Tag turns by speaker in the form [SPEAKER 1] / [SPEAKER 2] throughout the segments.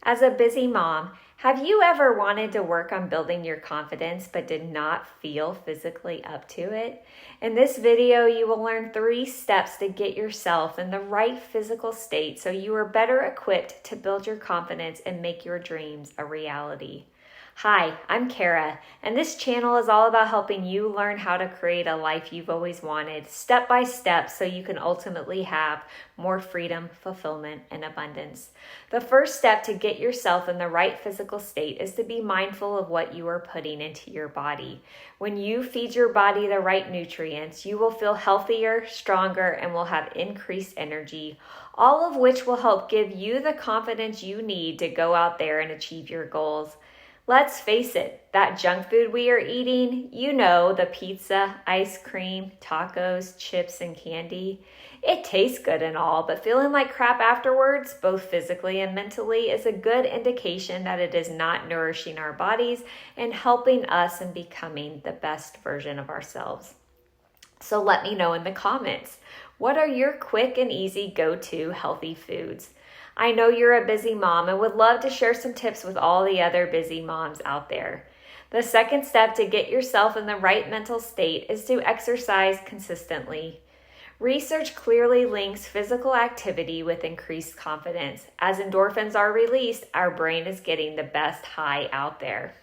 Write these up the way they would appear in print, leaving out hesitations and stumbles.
[SPEAKER 1] As a busy mom, have you ever wanted to work on building your confidence but did not feel physically up to it? In this video, you will learn 3 steps to get yourself in the right physical state so you are better equipped to build your confidence and make your dreams a reality. Hi, I'm Kara, and this channel is all about helping you learn how to create a life you've always wanted, step by step, so you can ultimately have more freedom, fulfillment, and abundance. The first step to get yourself in the right physical state is to be mindful of what you are putting into your body. When you feed your body the right nutrients, you will feel healthier, stronger, and will have increased energy, all of which will help give you the confidence you need to go out there and achieve your goals. Let's face it, that junk food we are eating, the pizza, ice cream, tacos, chips, and candy, it tastes good and all, but feeling like crap afterwards, both physically and mentally, is a good indication that it is not nourishing our bodies and helping us in becoming the best version of ourselves. So let me know in the comments, what are your quick and easy go-to healthy foods? I know you're a busy mom and would love to share some tips with all the other busy moms out there. The second step to get yourself in the right mental state is to exercise consistently. Research clearly links physical activity with increased confidence. As endorphins are released, our brain is getting the best high out there.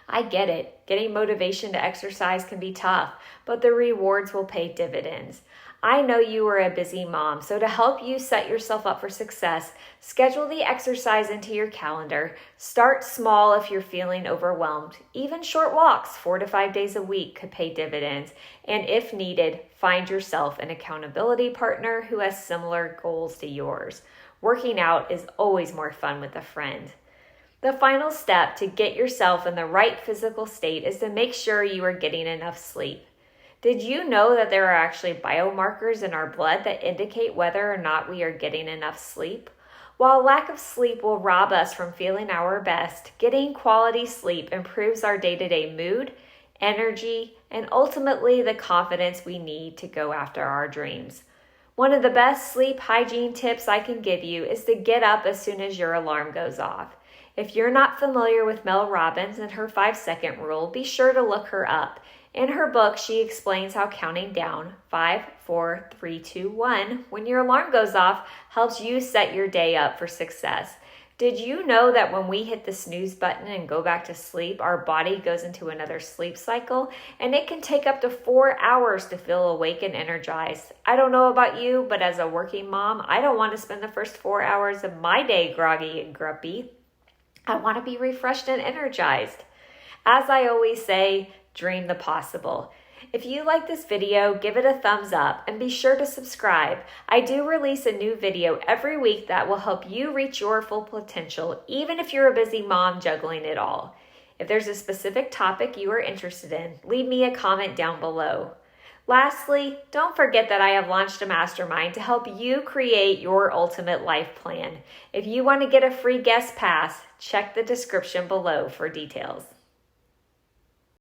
[SPEAKER 1] I get it. Getting motivation to exercise can be tough, but the rewards will pay dividends. I know you are a busy mom, so to help you set yourself up for success, schedule the exercise into your calendar. Start small if you're feeling overwhelmed. Even short walks 4 to 5 days a week could pay dividends. And if needed, find yourself an accountability partner who has similar goals to yours. Working out is always more fun with a friend. The final step to get yourself in the right physical state is to make sure you are getting enough sleep. Did you know that there are actually biomarkers in our blood that indicate whether or not we are getting enough sleep? While lack of sleep will rob us from feeling our best, getting quality sleep improves our day-to-day mood, energy, and ultimately the confidence we need to go after our dreams. One of the best sleep hygiene tips I can give you is to get up as soon as your alarm goes off. If you're not familiar with Mel Robbins and her 5-second rule, be sure to look her up. In her book, she explains how counting down 5, 4, 3, 2, 1 when your alarm goes off helps you set your day up for success. Did you know that when we hit the snooze button and go back to sleep, our body goes into another sleep cycle, and it can take up to 4 hours to feel awake and energized? I don't know about you, but as a working mom, I don't want to spend the first 4 hours of my day groggy and grumpy. I want to be refreshed and energized. As I always say, dream the possible. If you like this video, give it a thumbs up and be sure to subscribe. I do release a new video every week that will help you reach your full potential, even if you're a busy mom juggling it all. If there's a specific topic you are interested in, leave me a comment down below. Lastly, don't forget that I have launched a mastermind to help you create your ultimate life plan. If you want to get a free guest pass, check the description below for details.